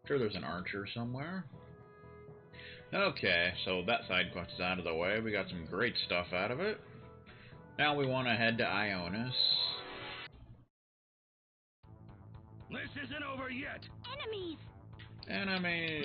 Sure, there's an archer somewhere. Okay, so that side quest is out of the way. We got some great stuff out of it. Now we want to head to Ionis. This isn't over yet. Enemies! Enemies!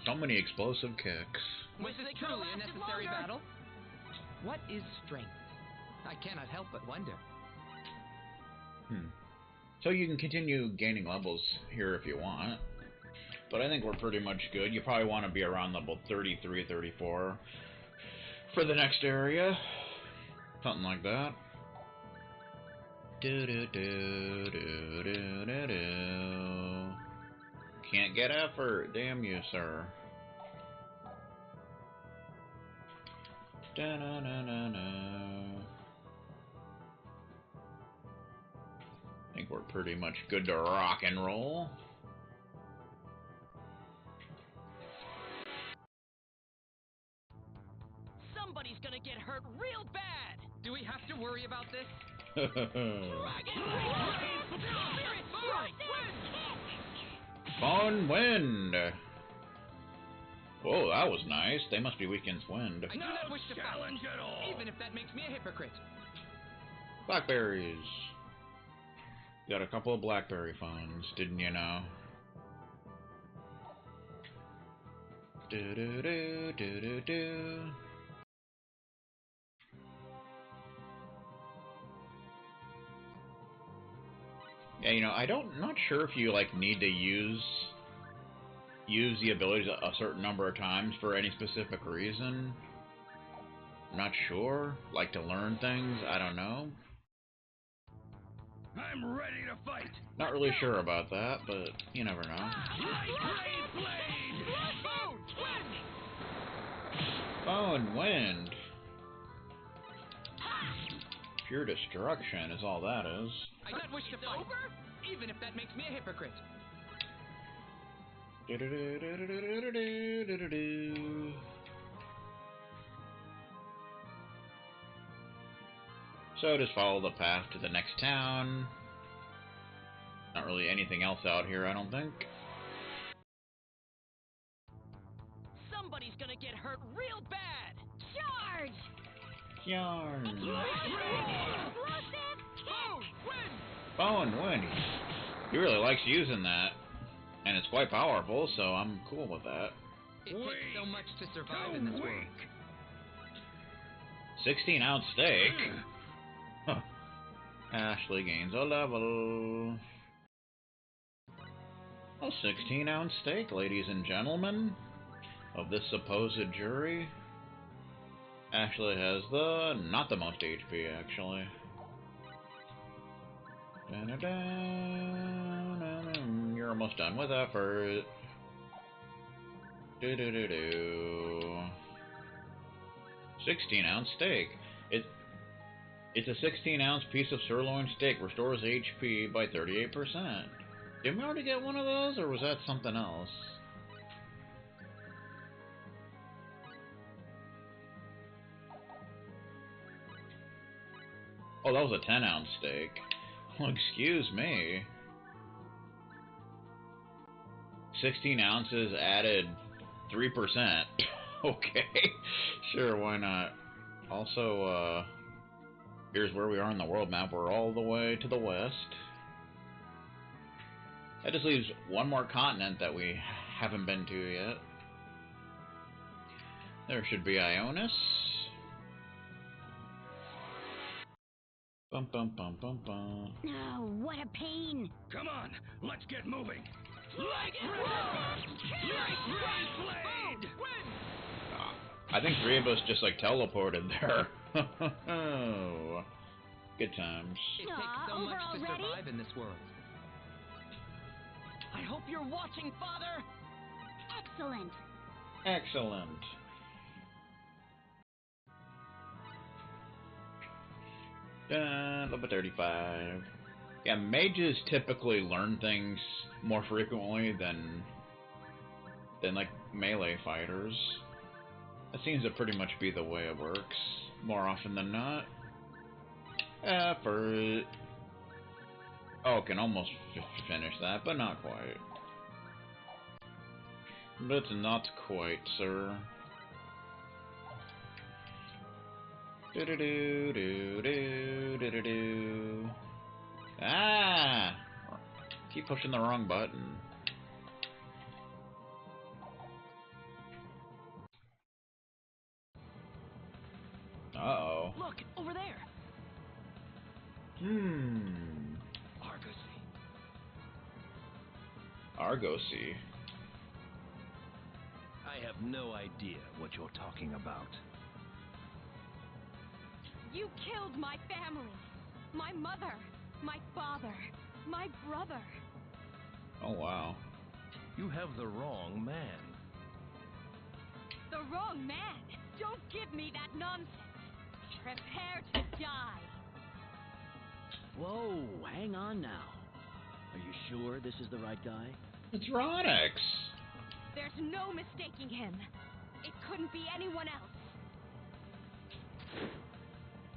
So many explosive kicks. Was this truly a necessary battle? What is strength? I cannot help but wonder. So you can continue gaining levels here if you want. But I think we're pretty much good. You probably want to be around level 33, 34 for the next area. Something like that. Can't get effort. Damn you, sir. I think we're pretty much good to rock and roll. Somebody's gonna get hurt real bad. Do we have to worry about this? Phone wind. Whoa, that was nice. They must be weak against wind. I do not wish to challenge at all. even if that makes me a hypocrite. Blackberries. Got a couple of blackberry phones, didn't you know? Do do do do do do. Yeah, you know, not sure if you like need to use the abilities a certain number of times for any specific reason. I'm not sure. Like to learn things, I don't know. I'm ready to fight. Not really sure about that, but you never know. Bone wind. Pure destruction is all that is. I do not wish to fight, even if that makes me a hypocrite. So just follow the path to the next town. Not really anything else out here, I don't think. Somebody's gonna get hurt real bad. Charge! Yarn. Explosive! Bone wind. He really likes using that. And it's quite powerful, so I'm cool with that. It takes so much to survive in this world. 16-ounce steak. Huh. Ashley gains a level. A 16-ounce steak, ladies and gentlemen, of this supposed jury. Ashley has not the most HP, actually. You're almost done with effort. 16-ounce steak. It's a 16-ounce piece of sirloin steak. Restores HP by 38%. Didn't we already get one of those, or was that something else? Oh, that was a 10-ounce steak. Well, excuse me. 16 ounces added 3%. Okay. Sure, why not? Also, here's where we are on the world map. We're all the way to the west. That just leaves one more continent that we haven't been to yet. There should be Ionis. Bum bum bum bum bum. Oh, what a pain! Come on, let's get moving. I think three of us just like teleported there. Good times. It takes so much to survive in this world. I hope you're watching, Father. Excellent! Excellent. Level 35. Yeah, mages typically learn things more frequently than like melee fighters. That seems to pretty much be the way it works, more often than not. Effort. Oh, can almost finish that, but not quite. But not quite, sir. Do-do-do-do-do-do-do-do. Ah! Keep pushing the wrong button. Uh-oh. Look, over there. Argosy. Argosy. I have no idea what you're talking about. You killed my family. My mother. My father. My brother. Oh, wow. You have the wrong man. The wrong man. Don't give me that nonsense. Prepare to die. Whoa, hang on now. Are you sure this is the right guy? It's Ronix. There's no mistaking him. It couldn't be anyone else.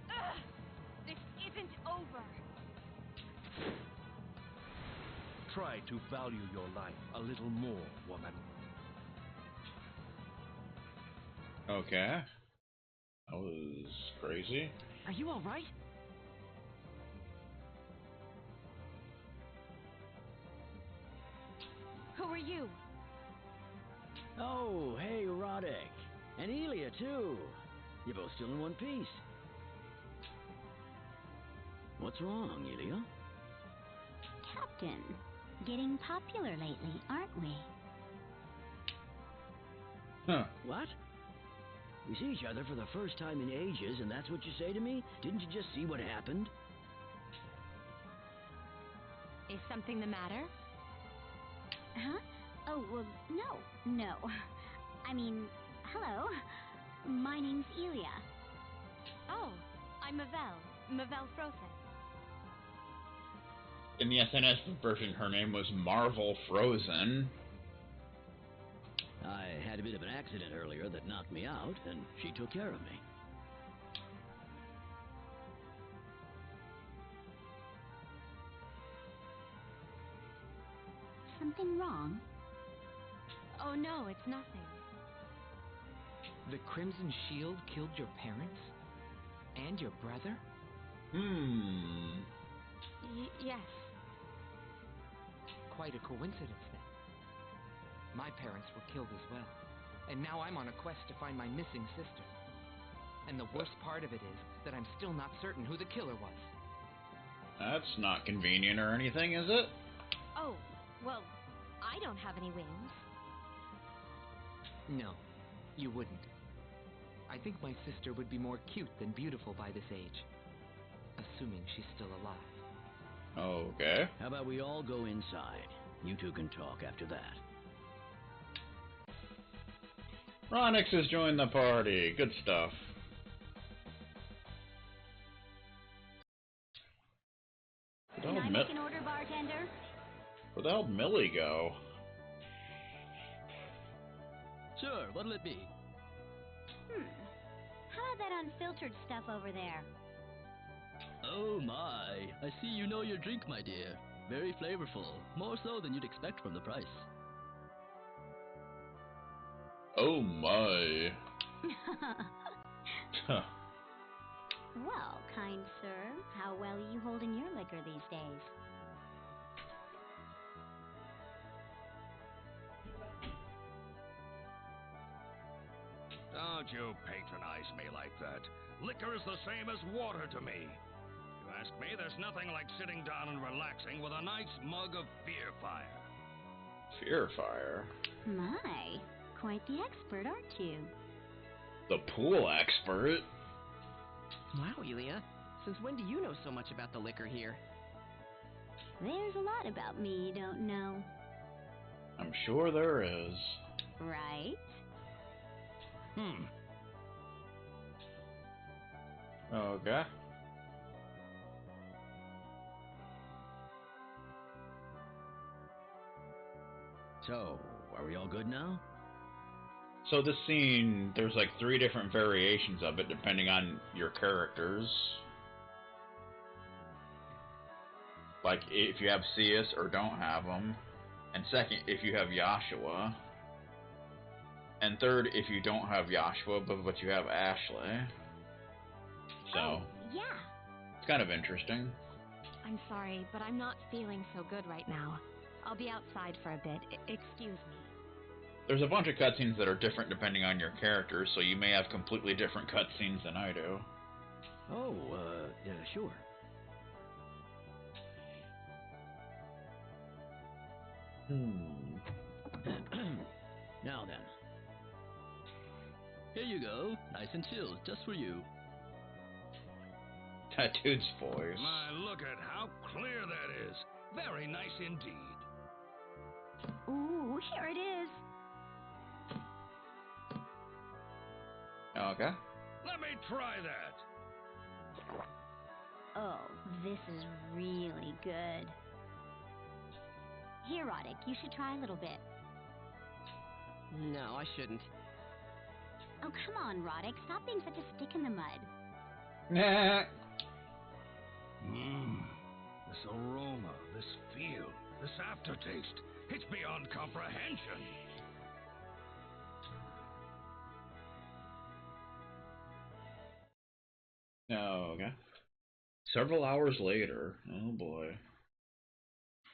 Ugh! This isn't over. Try to value your life a little more, woman. Okay. That was crazy. Are you all right? Who are you? Oh, hey, Roddick. And Elia, too. You're both still in one piece. What's wrong, Elia? Captain. Getting popular lately, aren't we? Huh. What? We see each other for the first time in ages, and that's what you say to me? Didn't you just see what happened? Is something the matter? Huh? Oh, well, no. I mean, hello. My name's Elia. Oh, I'm Mavelle Frozen. In the SNS version, her name was Marvel Frozen. I had a bit of an accident earlier that knocked me out, and she took care of me. Something wrong? Oh, no, it's nothing. The Crimson Shield killed your parents? And your brother? Yes. Quite a coincidence, then. My parents were killed as well. And now I'm on a quest to find my missing sister. And the worst part of it is that I'm still not certain who the killer was. That's not convenient or anything, is it? Oh, well, I don't have any wings. No, you wouldn't. I think my sister would be more cute than beautiful by this age. Assuming she's still alive. Okay. How about we all go inside? You two can talk after that. Ronix has joined the party. Good stuff. Can I make an order, bartender? Where the hell did Millie go? Sure, what'll it be? How about that unfiltered stuff over there? Oh my, I see you know your drink, my dear. Very flavorful, more so than you'd expect from the price. Oh my. Huh. Well, kind sir, how well are you holding your liquor these days? Don't you patronize me like that. Liquor is the same as water to me. You ask me, there's nothing like sitting down and relaxing with a nice mug of beer fire. Fear fire. My, quite the expert, aren't you? The pool expert. Wow, Elia. Since when do you know so much about the liquor here? There's a lot about me you don't know. I'm sure there is. Right? Okay. So, are we all good now? So this scene, there's like 3 different variations of it depending on your characters. Like if you have Cius or don't have him. And second, if you have Joshua. And third, if you don't have Joshua, but you have Ashley. So, Oh, yeah. it's kind of interesting. I'm sorry, but I'm not feeling so good right now. I'll be outside for a bit. Excuse me. There's a bunch of cutscenes that are different depending on your character, so you may have completely different cutscenes than I do. Oh, yeah, sure. Now then. Here you go, nice and chilled, just for you. That dude's voice. My, look at how clear that is. Very nice indeed. Ooh, here it is. Okay. Let me try that. Oh, this is really good. Here, Roddick, you should try a little bit. No, I shouldn't. Oh, come on, Roddick. Stop being such a stick in the mud. Nah. Mmm. This aroma, this feel, this aftertaste. It's beyond comprehension. Oh, okay. Several hours later. Oh boy.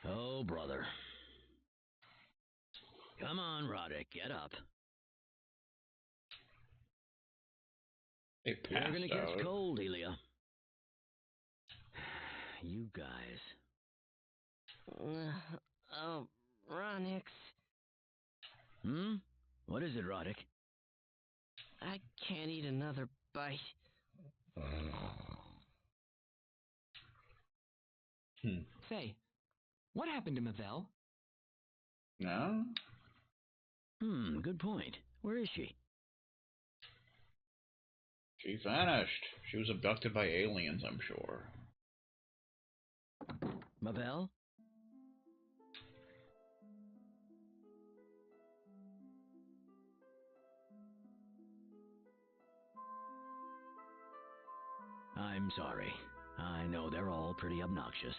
Oh, brother. Come on, Roddick, get up. They You're passed gonna out. catch cold, Elia. You guys. Oh, Ronix. Hmm? What is it, Roddick? I can't eat another bite. Say, what happened to Mavel? No? Good point. Where is she? She vanished. She was abducted by aliens, I'm sure. Mavel? I'm sorry. I know they're all pretty obnoxious.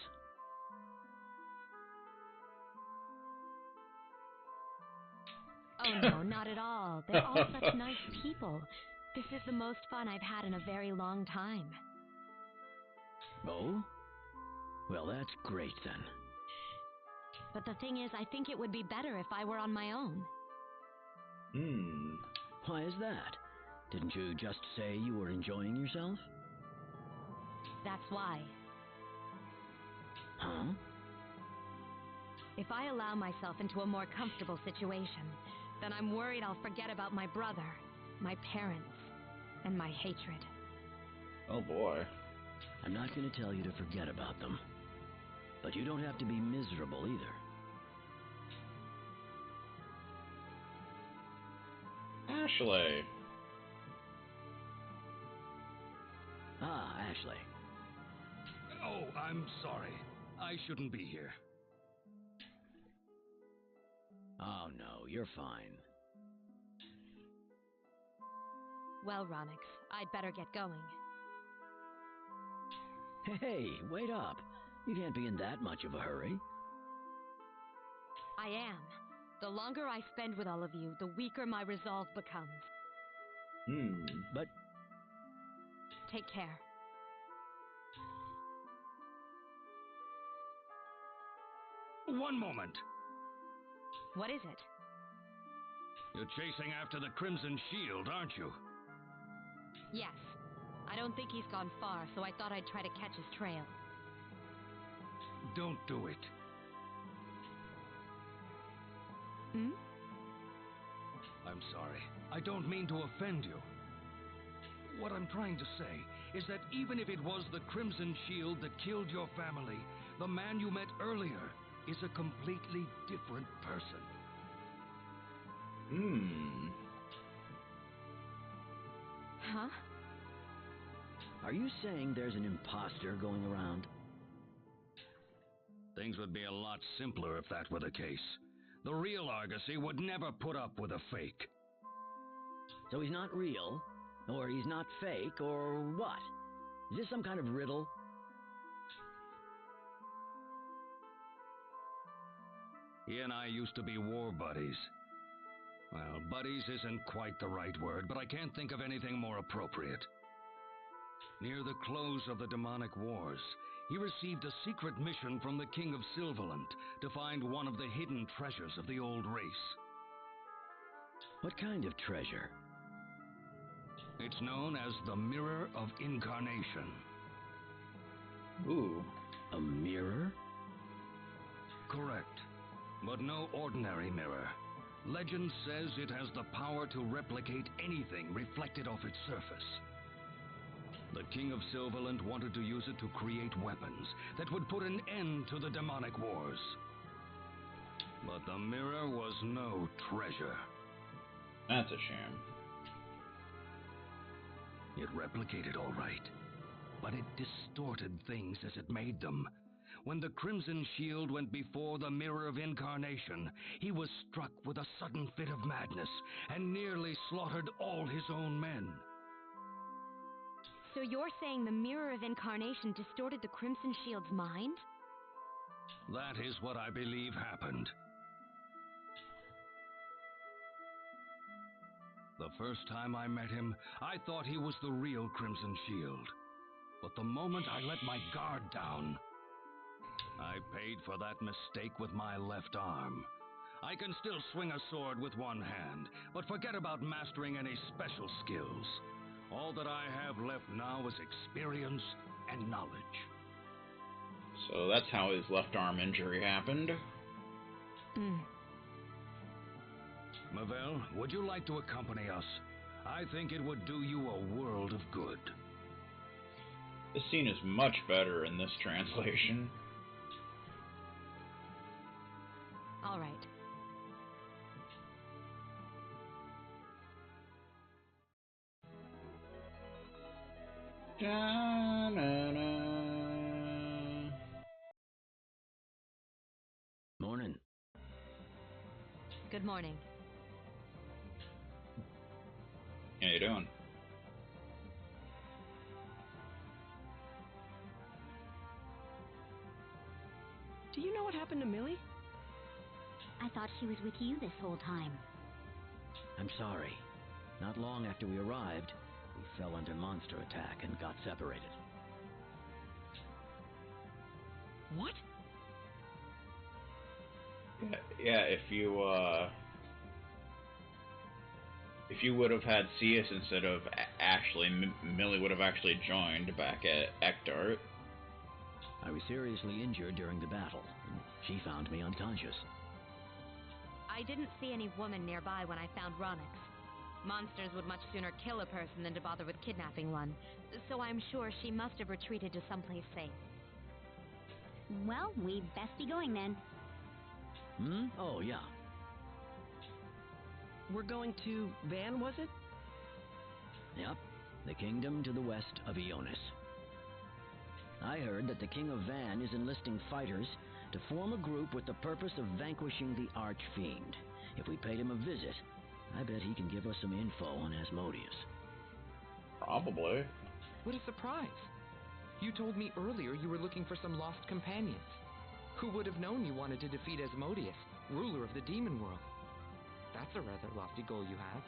Oh, no, not at all. They're all such nice people. This is the most fun I've had in a very long time. Oh? Well, that's great then. But the thing is, I think it would be better if I were on my own. Why is that? Didn't you just say you were enjoying yourself? That's why. Huh? If I allow myself into a more comfortable situation, then I'm worried I'll forget about my brother, my parents, and my hatred. Oh boy. I'm not going to tell you to forget about them. But you don't have to be miserable either. Ashley. Ah, Ashley. Oh, I'm sorry. I shouldn't be here. Oh, no, you're fine. Well, Ronix, I'd better get going. Hey, wait up. You can't be in that much of a hurry. I am. The longer I spend with all of you, the weaker my resolve becomes. But Take care. One moment. What is it? You're chasing after the Crimson Shield, aren't you? Yes. I don't think he's gone far, so I thought I'd try to catch his trail. Don't do it. Hmm? I'm sorry. I don't mean to offend you. What I'm trying to say is that even if it was the Crimson Shield that killed your family, the man you met earlier is a completely different person. Huh? are you saying there's an imposter going around? Things would be a lot simpler if that were the case. The real Argosy would never put up with a fake. So he's not real, or he's not fake, or what? Is this some kind of riddle? He and I used to be war buddies. Well, buddies isn't quite the right word, but I can't think of anything more appropriate. Near the close of the demonic wars, he received a secret mission from the King of Sylvalant to find one of the hidden treasures of the old race. What kind of treasure? It's known as the Mirror of Incarnation. Ooh. A mirror? Correct. But no ordinary mirror. Legend says it has the power to replicate anything reflected off its surface. The King of Sylvalant wanted to use it to create weapons that would put an end to the demonic wars. But the mirror was no treasure. That's a shame. It replicated all right, but it distorted things as it made them. When the Crimson Shield went before the Mirror of Incarnation, he was struck with a sudden fit of madness and nearly slaughtered all his own men. So you're saying the Mirror of Incarnation distorted the Crimson Shield's mind? That is what I believe happened. The first time I met him, I thought he was the real Crimson Shield. But the moment I let my guard down, I paid for that mistake with my left arm. I can still swing a sword with one hand, but forget about mastering any special skills. All that I have left now is experience and knowledge. So that's how his left arm injury happened. Mavel, would you like to accompany us? I think it would do you a world of good. This scene is much better in this translation. All right. Morning. Good morning. How you doing? Do you know what happened to Millie? I thought she was with you this whole time. I'm sorry. Not long after we arrived, we fell under monster attack and got separated. What? Yeah, if you would have had Cius instead of Ashley, Millie would have actually joined back at Ekdart. I was seriously injured during the battle, and she found me unconscious. I didn't see any woman nearby when I found Ronix. Monsters would much sooner kill a person than to bother with kidnapping one, so I'm sure she must have retreated to someplace safe. Well, we'd best be going then. Oh, yeah. We're going to Van, was it? Yep, the kingdom to the west of Ionis. I heard that the King of Van is enlisting fighters to form a group with the purpose of vanquishing the Archfiend. If we paid him a visit, I bet he can give us some info on Asmodeus. Probably. What a surprise! You told me earlier you were looking for some lost companions. Who would have known you wanted to defeat Asmodeus, ruler of the demon world? That's a rather lofty goal you have.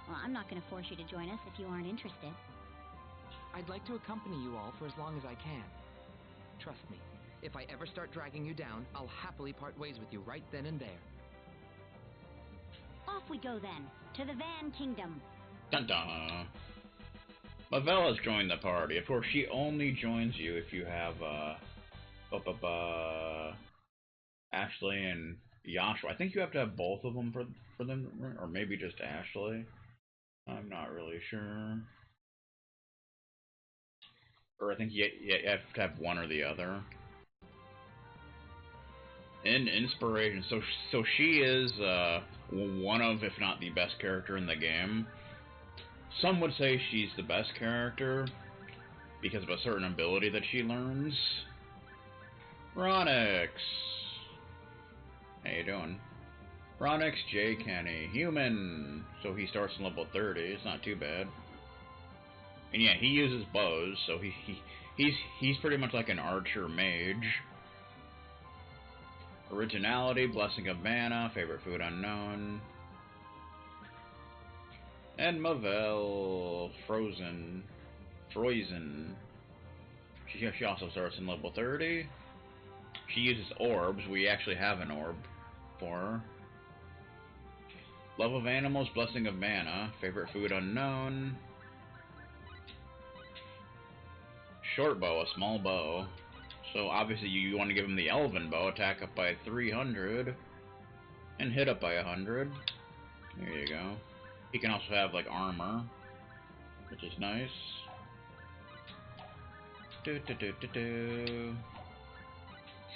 Well, I'm not going to force you to join us if you aren't interested. I'd like to accompany you all for as long as I can. Trust me, if I ever start dragging you down, I'll happily part ways with you right then and there. Off we go then, to the Van Kingdom. Dun dun. Mavel has joined the party. Of course, she only joins you if you have Ashley and Yashua. I think you have to have both of them for them, or maybe just Ashley. I'm not really sure. Or I think you have to have one or the other. In Inspiration, so she is one of, if not the best character in the game. Some would say she's the best character because of a certain ability that she learns. Ronix! How you doing? Ronix J. Kenny. Human. So he starts in level 30. It's not too bad. And yeah, he uses bows, so he's pretty much like an archer mage. Originality, Blessing of Mana, Favorite Food Unknown. And Mavel, Frozen. She also starts in level 30. She uses orbs. We actually have an orb for her. Love of Animals, Blessing of Mana, Favorite Food Unknown. Short bow, a small bow. So obviously you want to give him the Elven bow, attack up by 300, and hit up by 100. There you go. He can also have like armor, which is nice.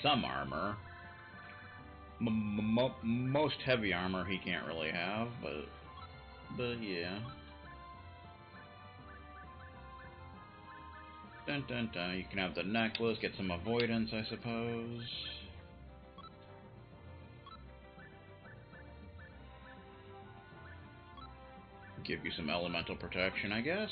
Some armor. Most heavy armor he can't really have, but yeah. Dun dun dun. You can have the necklace, get some avoidance, I suppose. Give you some elemental protection, I guess.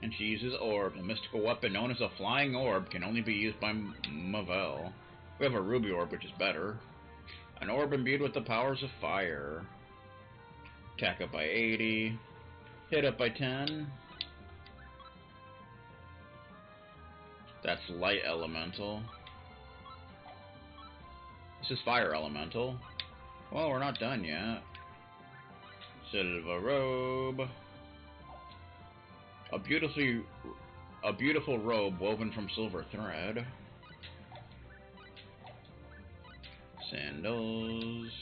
And she uses orb. A mystical weapon known as a flying orb can only be used by Mavel. We have a ruby orb, which is better. An orb imbued with the powers of fire. Attack up by 80. Hit up by 10. That's light elemental. This is fire elemental. Well, we're not done yet. Silver robe. A beautiful robe woven from silver thread. Sandals.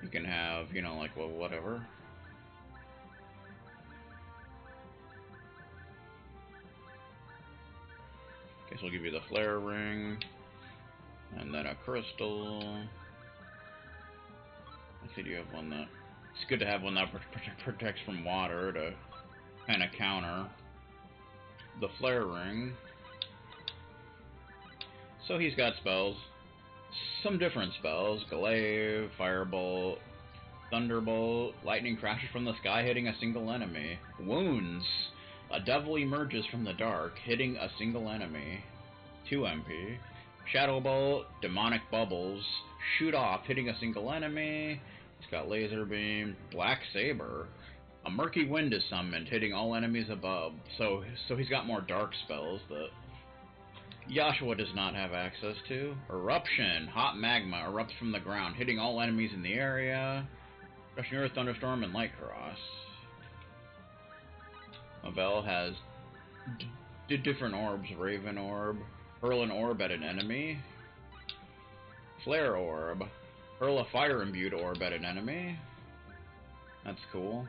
You can have, you know, like, well, whatever. Guess we'll give you the flare ring. And then a crystal. I see you have one that... It's good to have one that protects from water to kind of counter the flare ring. So he's got spells. Some different spells. Glaive, Firebolt, Thunderbolt, lightning crashes from the sky hitting a single enemy. Wounds. A devil emerges from the dark, hitting a single enemy. 2 MP. Shadow Bolt, demonic bubbles, shoot off, hitting a single enemy. It's got laser beam, black saber. A murky wind is summoned, hitting all enemies above. So he's got more dark spells that Joshua does not have access to. Eruption, hot magma erupts from the ground, hitting all enemies in the area. Crushing Earth, Thunderstorm, and Light Cross. Mavel has different orbs. Raven Orb. Hurl an orb at an enemy. Flare Orb. Hurl a fire-imbued orb at an enemy. That's cool.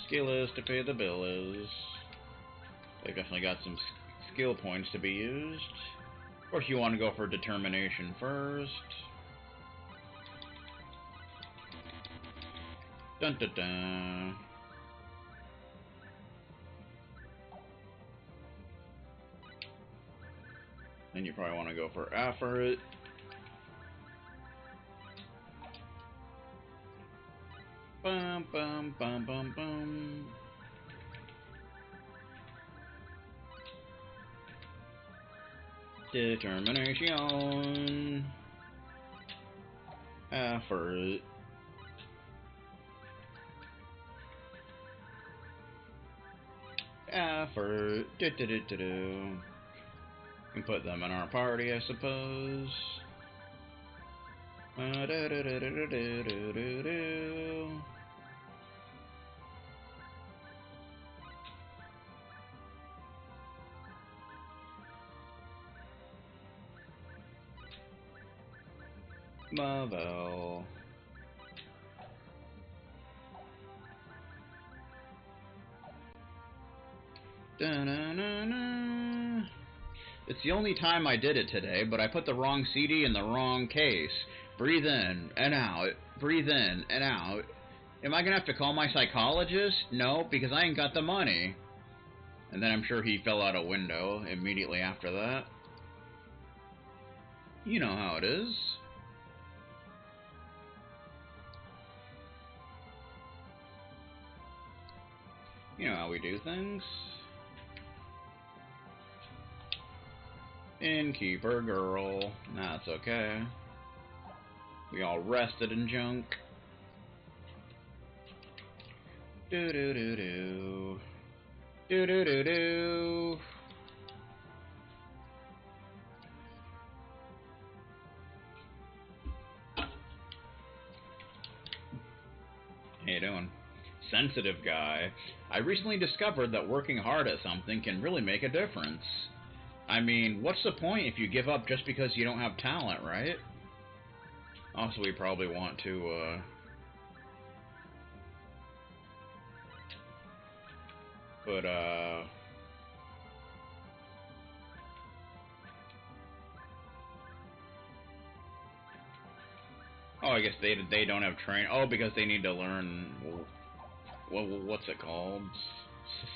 Skill is to pay the bill is. They've definitely got some skill points to be used. Of course, you want to go for determination first. Dun dun dun. Then you probably want to go for effort. Bum bum bum bum bum. Determination. Effort. Effort. Do. We can put them in our party, I suppose. Mavel. Da-na-na-na. It's the only time I did it today, but I put the wrong CD in the wrong case. Breathe in and out. Breathe in and out. Am I gonna have to call my psychologist? No, because I ain't got the money. And then I'm sure he fell out a window immediately after that. You know how it is. You know how we do things. Innkeeper girl. That's okay. We all rested in junk. Do-do-do-do. Do-do-do-do. How you doing? Sensitive guy. I recently discovered that working hard at something can really make a difference. I mean, what's the point if you give up just because you don't have talent, right? Also, we probably want to, But, oh, I guess they don't have train. Oh, because they need to learn. What's it called?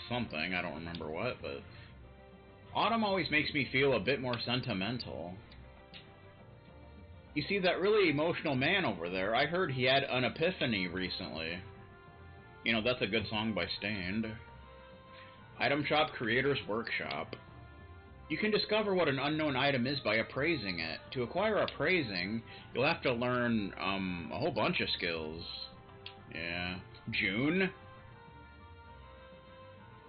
Something, I don't remember what, but Autumn always makes me feel a bit more sentimental. You see, that really emotional man over there, I heard he had an epiphany recently. You know, that's a good song by Stained. Item Shop Creators Workshop. You can discover what an unknown item is by appraising it. To acquire appraising, you'll have to learn, a whole bunch of skills. Yeah. June?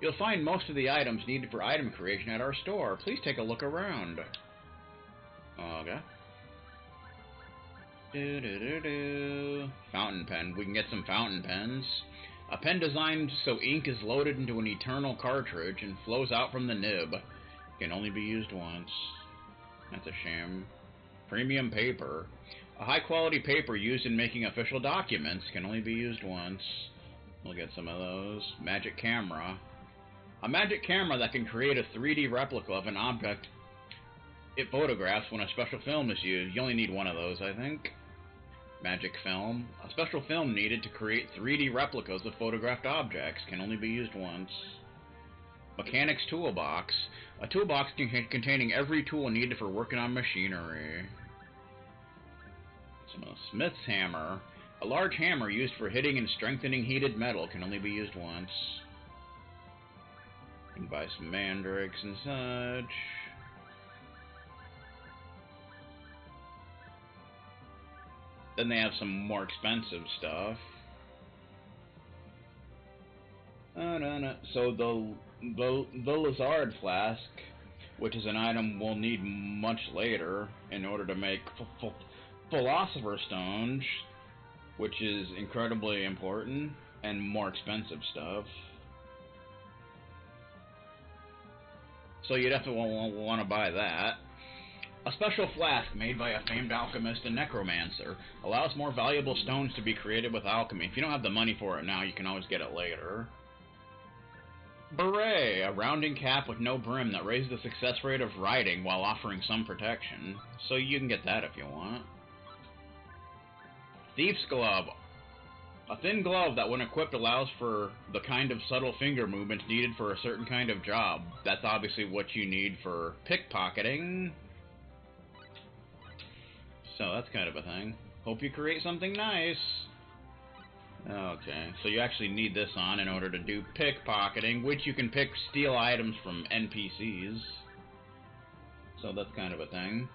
You'll find most of the items needed for item creation at our store. Please take a look around. Okay. Fountain pen. We can get some fountain pens. A pen designed so ink is loaded into an eternal cartridge and flows out from the nib. Can only be used once. That's a shame. Premium paper. A high-quality paper used in making official documents. Can only be used once. We'll get some of those. Magic camera. A magic camera that can create a 3D replica of an object it photographs when a special film is used. You only need one of those, I think. Magic film. A special film needed to create 3D replicas of photographed objects. Can only be used once. Mechanic's toolbox. A toolbox containing every tool needed for working on machinery. Smith's hammer. A large hammer used for hitting and strengthening heated metal. Can only be used once. You can buy some mandrakes and such. Then they have some more expensive stuff. So the Lizard Flask, which is an item we'll need much later in order to make Philosopher's Stone, which is incredibly important and more expensive stuff. So you definitely want to buy that. A special flask made by a famed alchemist and necromancer allows more valuable stones to be created with alchemy. If you don't have the money for it now, you can always get it later. Beret, a rounding cap with no brim that raises the success rate of riding while offering some protection. So you can get that if you want. Thief's Glove. A thin glove that when equipped allows for the kind of subtle finger movements needed for a certain kind of job. That's obviously what you need for pickpocketing. So that's kind of a thing. Hope you create something nice. Okay, so you actually need this on in order to do pickpocketing, which you can steal items from NPCs. So that's kind of a thing.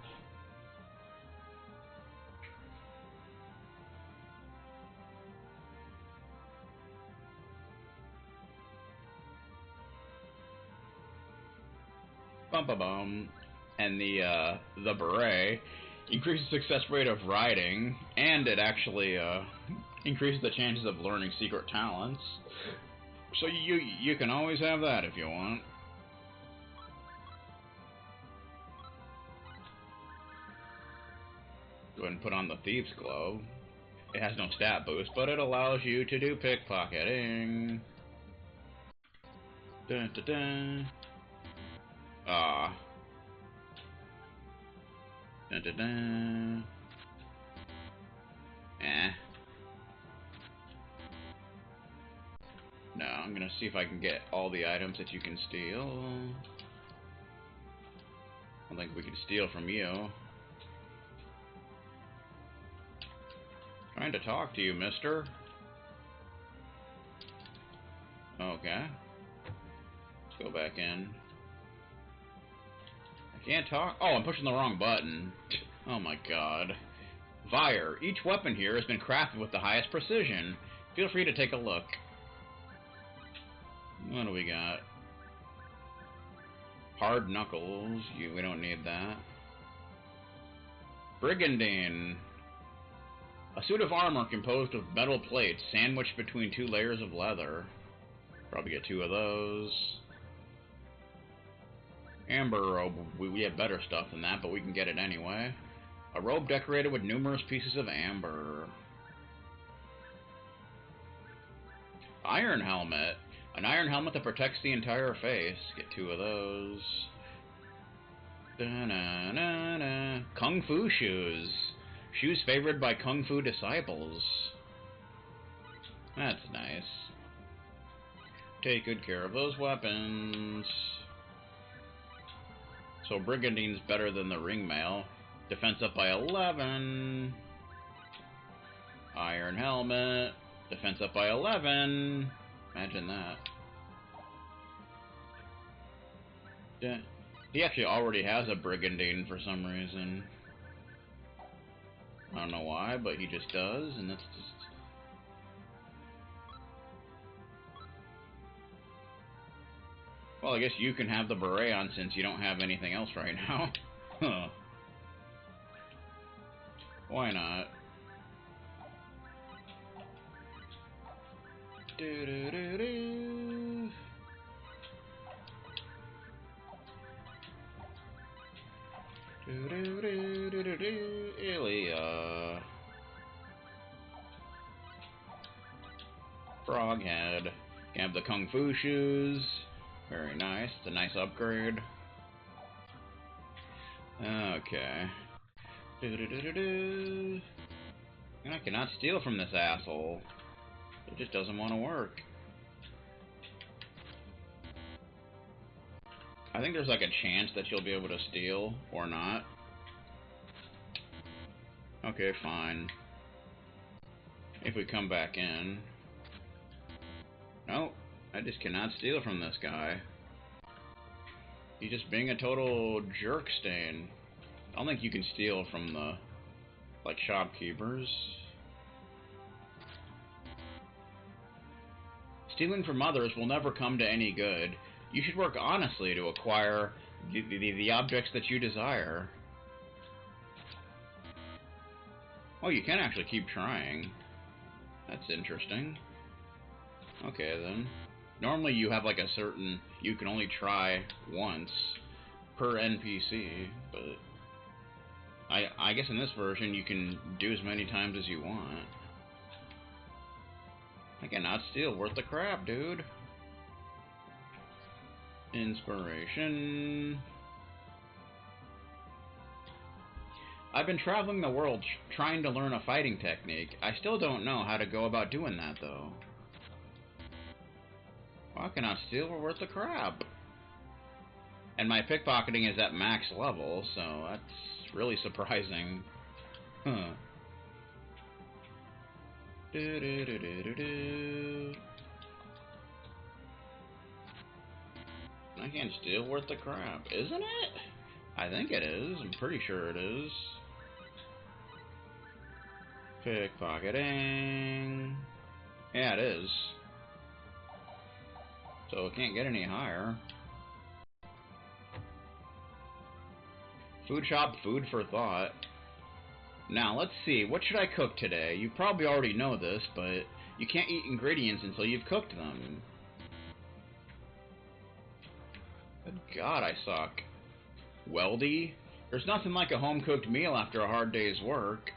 Bum-ba-bum. And the beret increases success rate of riding, and it actually increases the chances of learning secret talents. So you can always have that if you want. Go ahead and put on the Thief's Glove. It has no stat boost, but it allows you to do pickpocketing. Dun, dun, dun. Dun, dun, dun. No, I'm gonna see if I can get all the items that you can steal. I don't think we can steal from you. Trying to talk to you, mister. Okay. Let's go back in. I can't talk. Oh, I'm pushing the wrong button. Oh my god. Vire. Each weapon here has been crafted with the highest precision. Feel free to take a look. What do we got? Hard knuckles. We don't need that. Brigandine. A suit of armor composed of metal plates sandwiched between 2 layers of leather. Probably get 2 of those. Amber robe. We have better stuff than that, but we can get it anyway. A robe decorated with numerous pieces of amber. Iron helmet. An iron helmet that protects the entire face. Get 2 of those. Da-na-na-na. Kung Fu shoes. Shoes favored by Kung Fu disciples. That's nice. Take good care of those weapons. So Brigandine's better than the Ringmail. Defense up by 11. Iron helmet. Defense up by 11. Imagine that. Yeah. He actually already has a Brigandine for some reason. I don't know why, but he just does, and that's just... Well, I guess you can have the beret on since you don't have anything else right now. Huh. Why not? Do-do-do-do. Do-do-do-do-do-do. Ilya. Froghead. You have the Kung Fu shoes. Very nice. It's a nice upgrade. Okay. Do-do-do-do-do. And I cannot steal from this asshole. It just doesn't want to work. I think there's like a chance that you'll be able to steal or not. Okay, fine. If we come back in. Nope. I just cannot steal from this guy. He's just being a total jerk stain. I don't think you can steal from the, like, shopkeepers. Stealing from others will never come to any good. You should work honestly to acquire the objects that you desire. Oh, you can actually keep trying. That's interesting. Okay, then. Normally you have like a certain... You can only try once per NPC, but... I guess in this version you can do as many times as you want. I cannot steal worth the crap, dude. Inspiration. I've been traveling the world trying to learn a fighting technique. I still don't know how to go about doing that, though. Well, I cannot steal worth the crap. And my pickpocketing is at max level, so that's really surprising. Huh. Do-do-do-do-do-do. I can't steal worth the crap, isn't it? I think it is. I'm pretty sure it is. Pickpocketing. Yeah, it is. So it can't get any higher. Food shop, food for thought. Now, let's see. What should I cook today? You probably already know this, but you can't eat ingredients until you've cooked them. Good God, I suck. Weldy? There's nothing like a home-cooked meal after a hard day's work.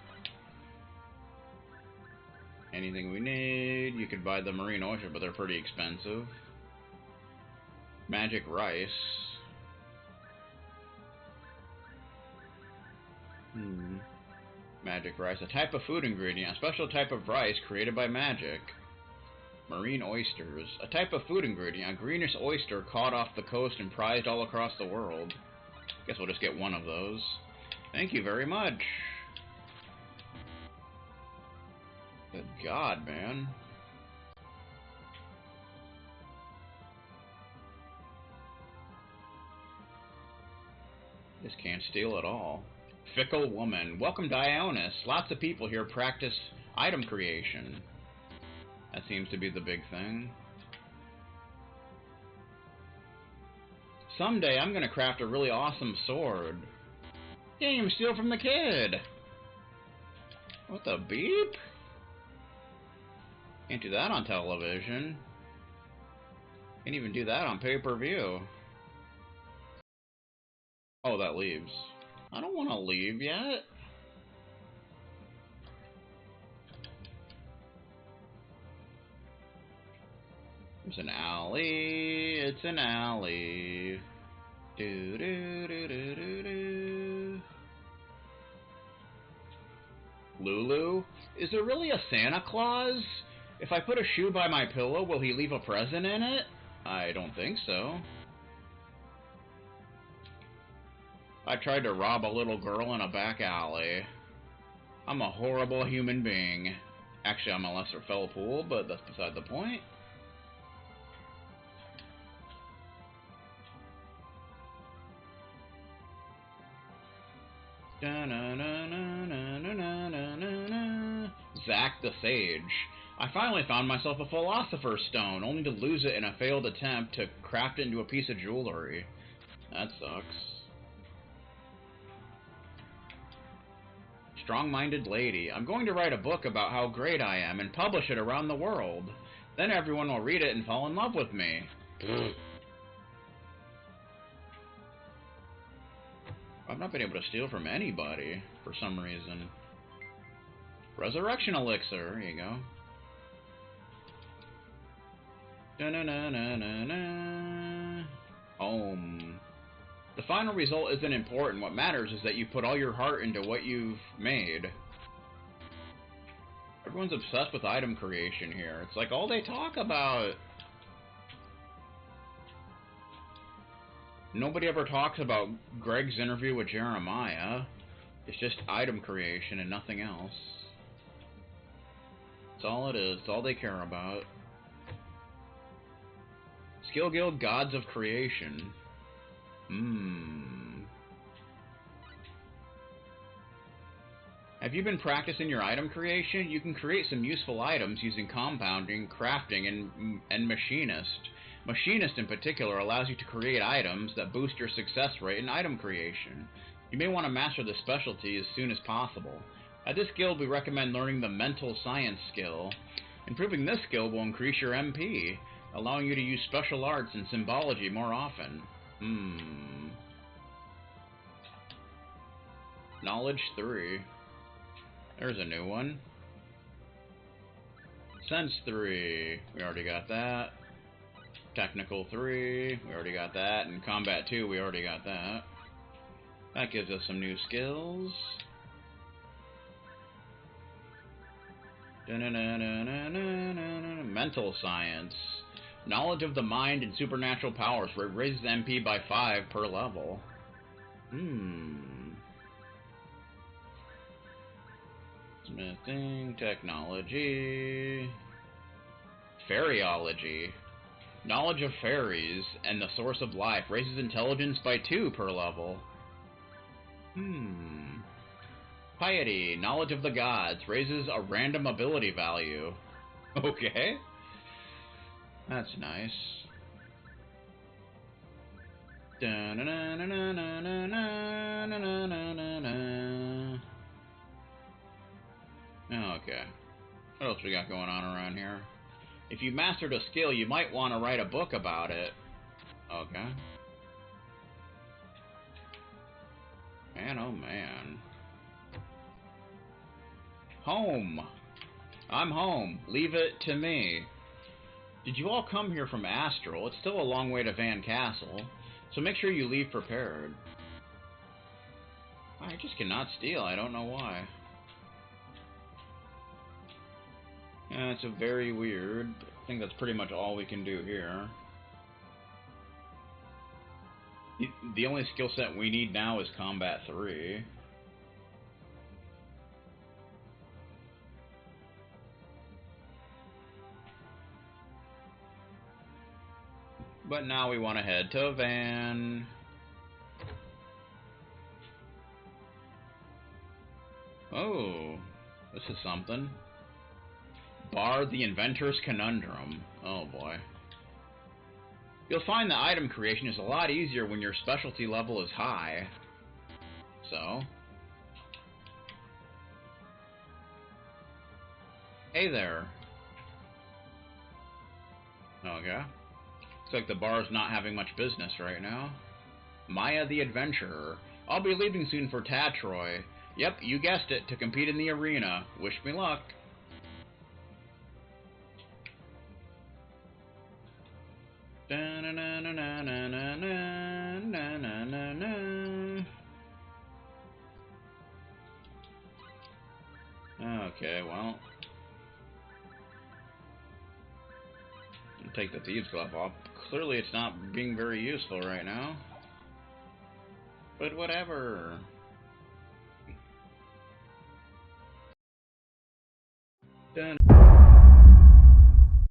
Anything we need. You could buy the marine oyster, but they're pretty expensive. Magic rice. Magic rice. A type of food ingredient. A special type of rice created by magic. Marine oysters. A type of food ingredient. A greenish oyster caught off the coast and prized all across the world. Guess we'll just get one of those. Thank you very much. Good God, man. Just can't steal at all. Fickle woman. Welcome to Ionis. Lots of people here practice item creation. That seems to be the big thing. Someday I'm gonna craft a really awesome sword. Can't even steal from the kid. What the beep? Can't do that on television. Can't even do that on pay-per-view. Oh, that leaves. I don't want to leave yet. There's an alley. It's an alley. Do do do do do do. Lulu? Is there really a Santa Claus? If I put a shoe by my pillow, will he leave a present in it? I don't think so. I tried to rob a little girl in a back alley. I'm a horrible human being. Actually, I'm a lesser Felpool, but that's beside the point. Zack the Sage. I finally found myself a Philosopher's Stone, only to lose it in a failed attempt to craft it into a piece of jewelry. That sucks. Strong-minded lady. I'm going to write a book about how great I am and publish it around the world. Then everyone will read it and fall in love with me. I've not been able to steal from anybody for some reason. Resurrection Elixir. There you go. Da-na-na-na-na-na. Home. The final result isn't important. What matters is that you put all your heart into what you've made. Everyone's obsessed with item creation here. It's like all they talk about. Nobody ever talks about Greg's interview with Jeremiah. It's just item creation and nothing else. That's all it is. It's all they care about. Skill Guild Gods of Creation. Have you been practicing your item creation? You can create some useful items using compounding, crafting, and machinist. Machinist in particular allows you to create items that boost your success rate in item creation. You may want to master this specialty as soon as possible. At this guild, we recommend learning the mental science skill. Improving this skill will increase your MP, allowing you to use special arts and symbology more often. Knowledge 3. There's a new one. Sense 3. We already got that. Technical 3. We already got that. And Combat 2. We already got that. That gives us some new skills. Mental Science. Knowledge of the mind and supernatural powers raises MP by 5 per level. Smithing, technology. Fairyology. Knowledge of fairies and the source of life raises intelligence by 2 per level. Piety. Knowledge of the gods raises a random ability value. Okay. That's nice. Okay. What else we got going on around here? If you mastered a skill, you might want to write a book about it. Okay. Man, oh man. Home. I'm home. Leave it to me. Did you all come here from Astral? It's still a long way to Van Castle, so make sure you leave prepared. I just cannot steal. I don't know why. Yeah, it's a very weird. I think that's pretty much all we can do here. The only skill set we need now is Combat 3. But now we want to head to Van. Oh, this is something. Bard the Inventor's Conundrum. Oh boy. You'll find that item creation is a lot easier when your specialty level is high. So. Hey there. Okay. Looks like the bar's not having much business right now. Maya the Adventurer. I'll be leaving soon for Tatroy. Yep, you guessed it, to compete in the arena. Wish me luck. Okay, well. I'll take the Thieves' Glove off. Clearly it's not being very useful right now. But whatever. Done.